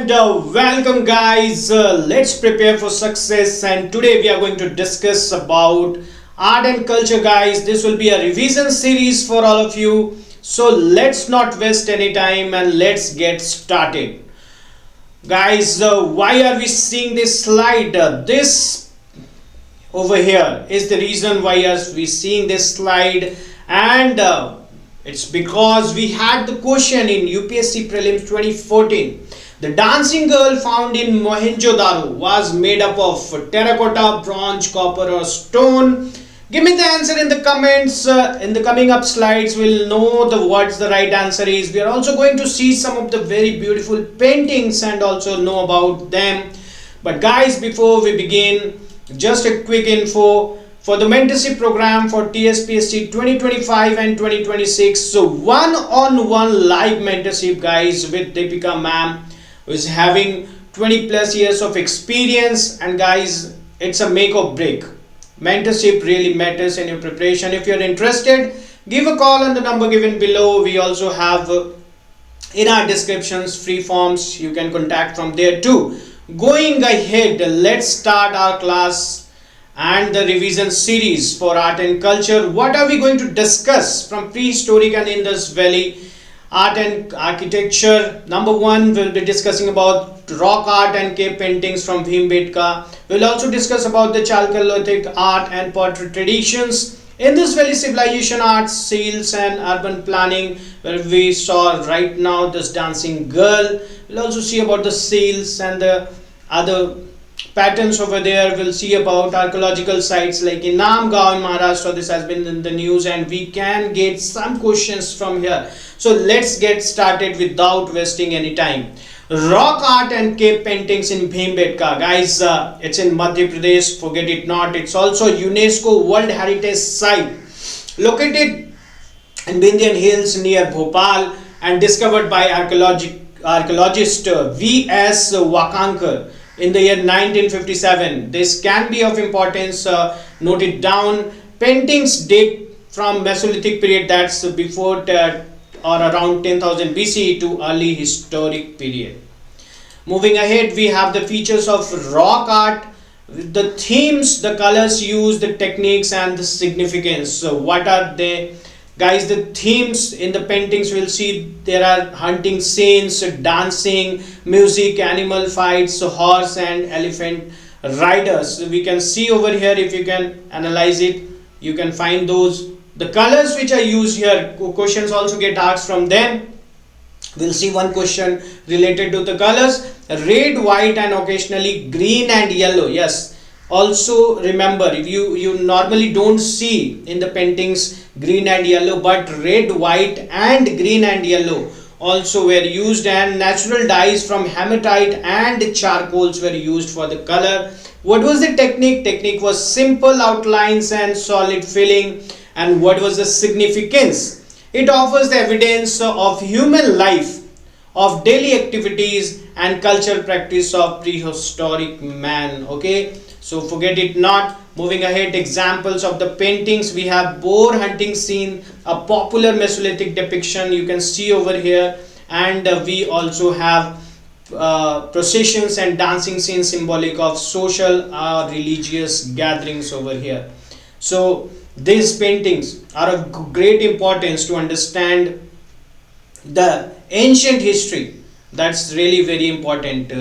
and welcome guys. Let's prepare for success, and today we are going to discuss about art and culture guys. This will be a revision series for all of you, so let's not waste any time and let's get started guys. Why are we seeing this slide? This over here is the reason why are we seeing this slide, and it's because we had the question in UPSC Prelims 2014. The dancing girl found in Mohenjo-daro was made up of terracotta, bronze, copper or stone. Give me the answer in the comments. In the coming up slides we'll know what's the right answer is. We are also going to see some of the very beautiful paintings and also know about them. But guys, before we begin, just a quick info for the mentorship program for TSPSC 2025 and 2026. So one-on-one live mentorship guys with Deepika ma'am, who is having 20 plus years of experience, and guys, it's a make or break. Mentorship really matters in your preparation. If you're interested, give a call on the number given below. We also have in our descriptions free forms, you can contact from there too. Going ahead, let's start our class and the revision series for art and culture. What are we going to discuss from prehistoric and Indus Valley art and architecture? Number one, we'll be discussing about rock art and cave paintings from Bhimbetka. We'll also discuss about the Chalcolithic art and pottery traditions, Indus Valley civilization arts, seals and urban planning, where we saw right now this dancing girl. We'll also see about the seals and the other patterns over there. We'll see about archaeological sites like Inamgaon, Maharashtra. This has been in the news and we can get some questions from here. So let's get started without wasting any time. Rock art and cave paintings in Bhimbetka. Guys, it's in Madhya Pradesh. Forget it not. It's also UNESCO World Heritage Site located in Vindhyan Hills near Bhopal and discovered by archaeologist V.S. Wakankar in the year 1957. This can be of importance. Note it down. Paintings date from Mesolithic period, that's before or around 10,000 BC to early historic period. Moving ahead, we have the features of rock art, the themes, the colors used, the techniques and the significance. So what are they? Guys, the themes in the paintings, we'll see there are hunting scenes, dancing, music, animal fights, horse and elephant riders. We can see over here, if you can analyze it, you can find those. The colors which are used here, questions also get asked from them. We'll see one question related to the colors: red, white and occasionally green and yellow. Yes, also remember, if you normally don't see in the paintings green and yellow, but red, white and green and yellow also were used, and natural dyes from hematite and charcoals were used for the color. What was the technique? Technique was simple outlines and solid filling. And what was the significance? It offers the evidence of human life, of daily activities and cultural practice of prehistoric man. Okay, so forget it not. Moving ahead, examples of the paintings, we have boar hunting scene, a popular Mesolithic depiction you can see over here, and we also have processions and dancing scenes symbolic of social religious gatherings over here. So these paintings are of great importance to understand the ancient history. That's really very important.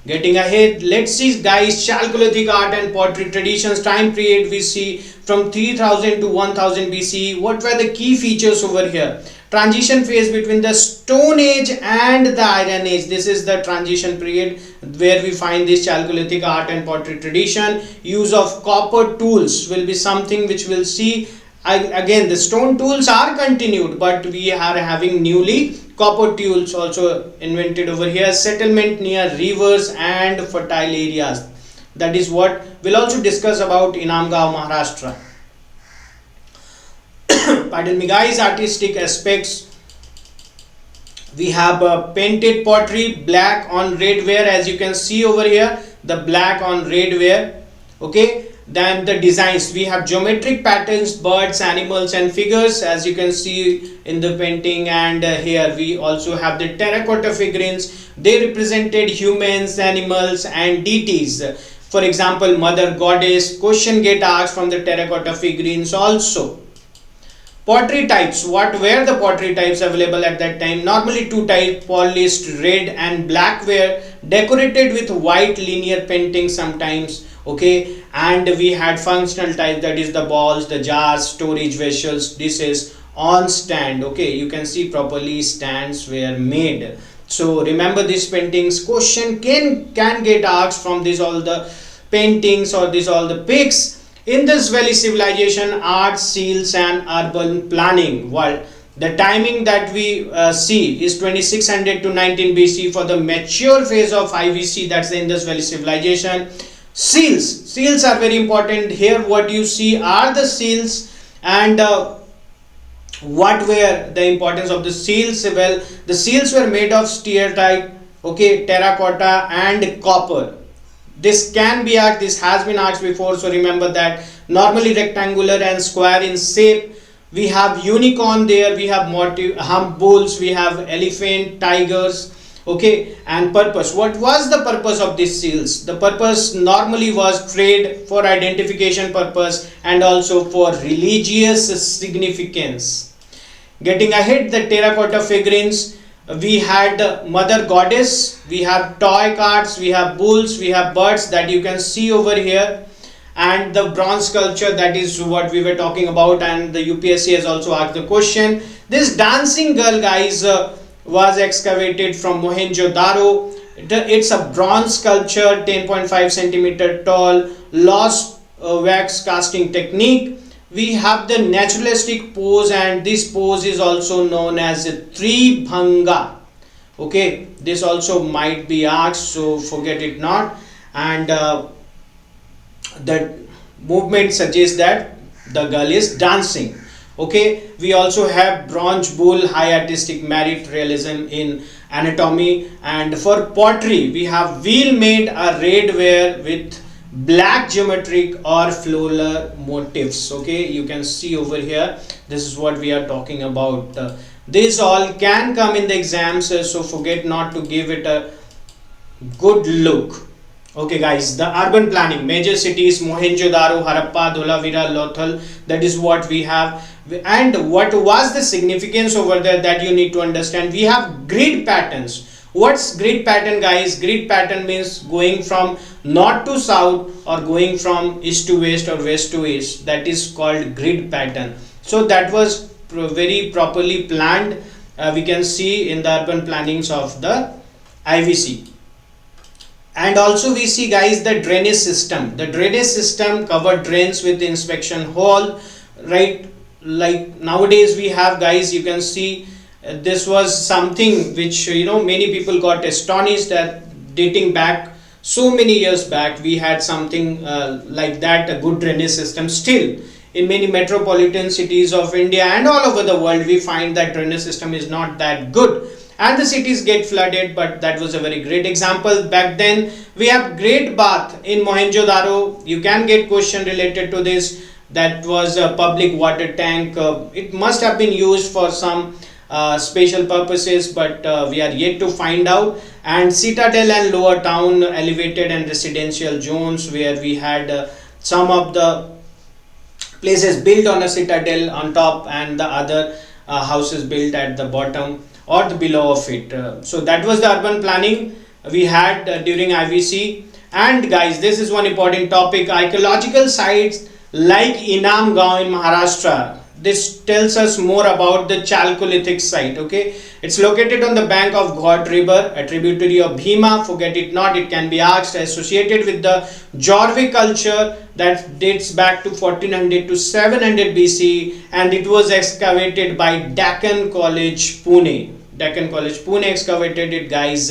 Getting ahead, let's see guys, Chalcolithic art and pottery traditions. Time period we see from 3000 to 1000 BC. What were the key features over here? Transition phase between the Stone Age and the Iron Age. This is the transition period where we find this Chalcolithic art and pottery tradition. Use of copper tools will be something which we'll see. Again, the stone tools are continued, but we are having newly copper tools also invented over here. Settlement near rivers and fertile areas. That is what we'll also discuss about Inamgaon, Maharashtra. Pardon me guys. Artistic aspects, we have painted pottery, black on red ware, as you can see over here, the black on red ware. Okay, Then the designs, we have geometric patterns, birds, animals and figures, as you can see in the painting. And here we also have the terracotta figurines. They represented humans, animals and deities. For example, mother goddess. Question get asked from the terracotta figurines also. Pottery types, what were the pottery types available at that time? Normally two types, polished red and black, were decorated with white linear painting sometimes. Okay, and we had functional type, that is the balls, the jars, storage vessels, dishes on stand. Okay, you can see properly stands were made. So remember these paintings. Question can get asked from this all the paintings or this all the pics. Indus Valley civilization, art, seals and urban planning. Well, the timing that we see is 2600 to 19 BC for the mature phase of IVC, that's the Indus Valley civilization. Seals are very important here. What you see are the seals, and what were the importance of the seals? Well, the seals were made of steatite, okay, terracotta and copper. This can be asked, this has been asked before, so remember that. Normally rectangular and square in shape. We have unicorn there, we have hump bulls, we have elephant, tigers. Okay, and purpose, what was the purpose of these seals? The purpose normally was trade, for identification purpose and also for religious significance. Getting ahead, the terracotta figurines, we had mother goddess, we have toy cards, we have bulls, we have birds that you can see over here, and the bronze sculpture, that is what we were talking about, and the UPSC has also asked the question. This dancing girl, guys, was excavated from Mohenjo-daro. It's a bronze sculpture, 10.5 centimeter tall, lost wax casting technique. We have the naturalistic pose, and this pose is also known as a Tribhanga. Okay, this also might be asked, so forget it not. And the movement suggests that the girl is dancing. Okay, we also have bronze bull, high artistic merit, realism in anatomy. And for pottery, we have wheel made a red ware with black geometric or floral motifs. Okay, you can see over here, this is what we are talking about. This all can come in the exams, so forget not to give it a good look. Okay guys, the urban planning, major cities, Mohenjo-daro, Harappa, Dholavira, Lothal, that is what we have. And what was the significance over there that you need to understand? We have grid patterns. What's grid pattern, guys? Grid pattern means going from north to south or going from east to west or west to east. That is called grid pattern. So that was very properly planned. We can see in the urban plannings of the IVC. And also we see, guys, the drainage system. The drainage system covered drains with inspection hole, right? Like nowadays we have, guys, you can see this was something which many people got astonished at. Dating back so many years back, we had something like that, a good drainage system. Still in many metropolitan cities of India and all over the world, we find that drainage system is not that good and the cities get flooded. But that was a very great example back then. We have great bath in Mohenjo-daro. You can get question related to this. That was a public water tank. It must have been used for some special purposes, but we are yet to find out. And citadel and lower town, elevated and residential zones, where we had some of the places built on a citadel on top and the other houses built at the bottom or the below of it. So that was the urban planning we had during IVC. And guys, this is one important topic, archaeological sites like Inamgaon in Maharashtra. This tells us more about the Chalcolithic site. Okay, it's located on the bank of Ghat river, a tributary of Bhima. Forget it not, it can be asked. Associated with the Jorvik culture that dates back to 1400 to 700 BC, and it was excavated by Deccan College Pune. Deccan College Pune excavated it, guys,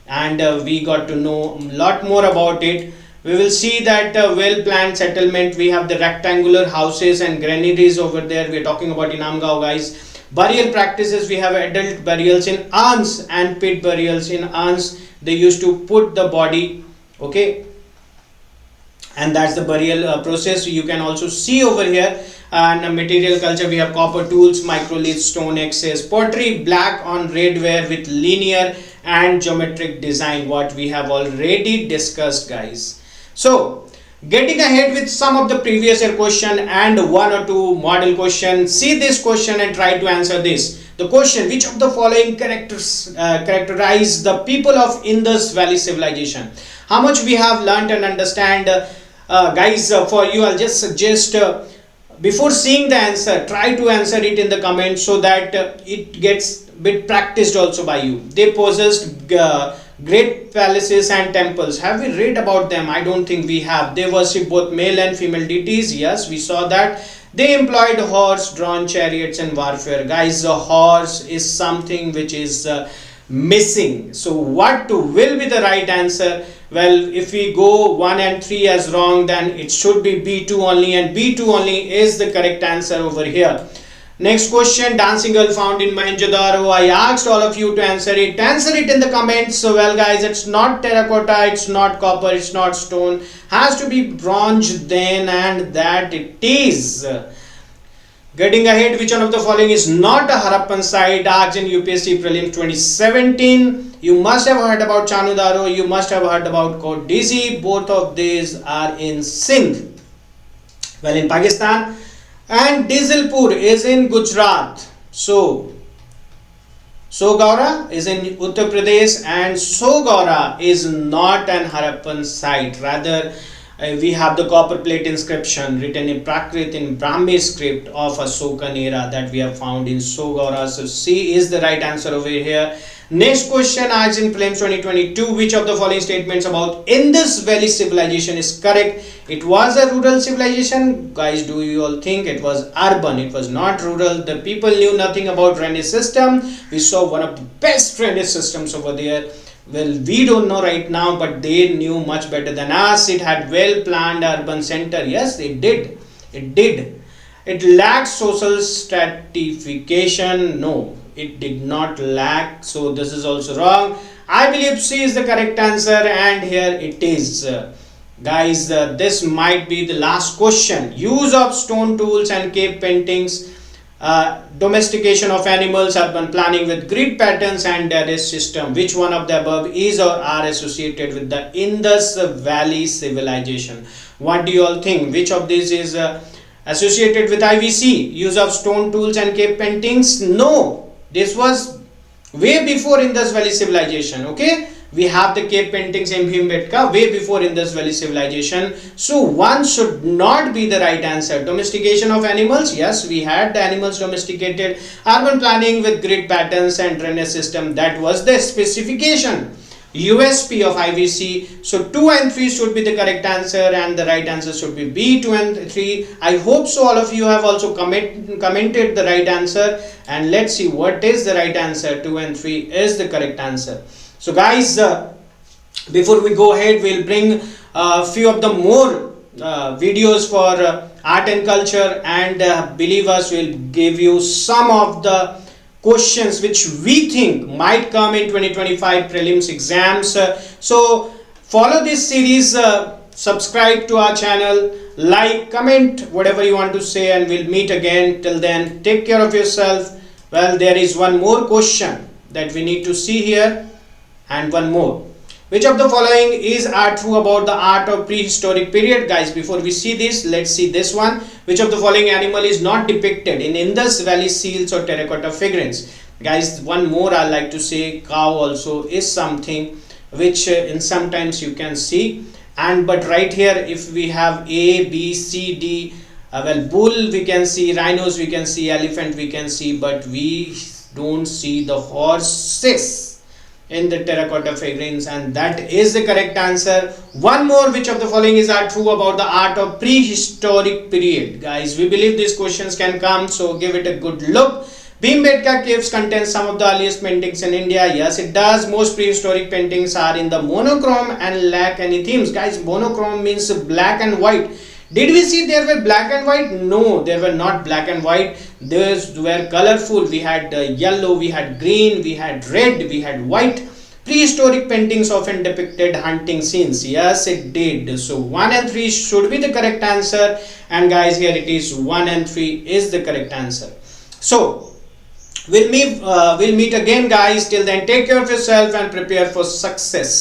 and we got to know a lot more about it. We will see that well-planned settlement. We have the rectangular houses and granaries over there. We are talking about Inamgaon, guys. Burial practices, we have adult burials in urns and pit burials in urns. They used to put the body, okay. and that's the burial process. You can also see over here. And material culture, we have copper tools, microlith, stone axes, pottery, black on red ware with linear and geometric design, what we have already discussed, guys. So getting ahead with some of the previous year question and one or two model question. See this question and try to answer this. The question: which of the following characterize the people of Indus Valley civilization? How much we have learnt and understand, guys? For you, I'll just suggest, before seeing the answer, try to answer it in the comments so that it gets bit practiced also by you. They possessed great palaces and temples. Have we read about them? I don't think we have. They worship both male and female deities. Yes, we saw that. They employed horse drawn chariots and warfare. Guys, the horse is something which is missing. So what will be the right answer? Well, if we go 1 and 3 as wrong, then it should be B2 only, and B2 only is the correct answer over here. Next question: dancing girl found in Mohenjo-daro. I asked all of you to answer it. Answer it in the comments. So, well, guys, it's not terracotta, it's not copper, it's not stone. Has to be bronze then, and that it is. Getting ahead, which one of the following is not a Harappan site? Asked in UPSC Prelims 2017. You must have heard about Chanudaro. You must have heard about Kot Dizi. Both of these are in Sindh. Well, in Pakistan. And Dizalpur is in Gujarat. So Sogaura is in Uttar Pradesh, and Sogaura is not an Harappan site. Rather, we have the copper plate inscription written in Prakrit in Brahmi script of Asokan era that we have found in Sogaura. So C is the right answer over here. Next question asked in Prelims 2022. Which of the following statements about Indus Valley civilization is correct? It was a rural civilization. Guys, do you all think it was urban? It was not rural. The people knew nothing about drainage system. We saw one of the best drainage systems over there. Well, we don't know right now, but they knew much better than us. It had well planned urban center. Yes, it did. It did. It lacked social stratification. No, it did not lack. So this is also wrong. I believe C is the correct answer, and here it is. Guys, this might be the last question. Use of stone tools and cave paintings, domestication of animals, urban planning with grid patterns and terrace system. Which one of the above is or are associated with the Indus Valley civilization? What do you all think? Which of these is associated with IVC? Use of stone tools and cave paintings? No, this was way before Indus Valley civilization. Okay, we have the cave paintings in Bhimbetka way before Indus Valley civilization. So one should not be the right answer. Domestication of animals, yes, we had the animals domesticated. Urban planning with grid patterns and drainage system, that was the specification, USP of IVC. So 2 and 3 should be the correct answer, and the right answer should be B, 2 and 3. I hope so all of you have also commented the right answer, and let's see what is the right answer. 2 and 3 is the correct answer. So guys, before we go ahead, we'll bring a few of the more videos for art and culture, and believe us, we'll give you some of the questions which we think might come in 2025 prelims exams. So follow this series, subscribe to our channel, like, comment whatever you want to say, and we'll meet again. Till then, take care of yourself. Well, there is one more question that we need to see here, and one more. Which of the following are true about the art of prehistoric period? Guys, before we see this, let's see this one. Which of the following animal is not depicted in Indus Valley seals or terracotta figurines? Guys, one more I like to say, cow also is something which in sometimes you can see. And but right here, if we have A, B, C, D, well, bull we can see, rhinos we can see, elephant we can see, but we don't see the horses in the terracotta figurines, and that is the correct answer. One more: which of the following are true about the art of prehistoric period? Guys, we believe these questions can come, so give it a good look. Bhimbetka caves contain some of the earliest paintings in India. Yes, it does. Most prehistoric paintings are in the monochrome and lack any themes. Guys, monochrome means black and white. Did we see there were black and white? No, there were not black and white. Those were colorful. We had yellow, we had green, we had red, we had white. Prehistoric paintings often depicted hunting scenes. Yes, it did. So 1 and 3 should be the correct answer. And guys, here it is, 1 and 3 is the correct answer. So we'll meet again, guys. Till then, take care of yourself and prepare for success.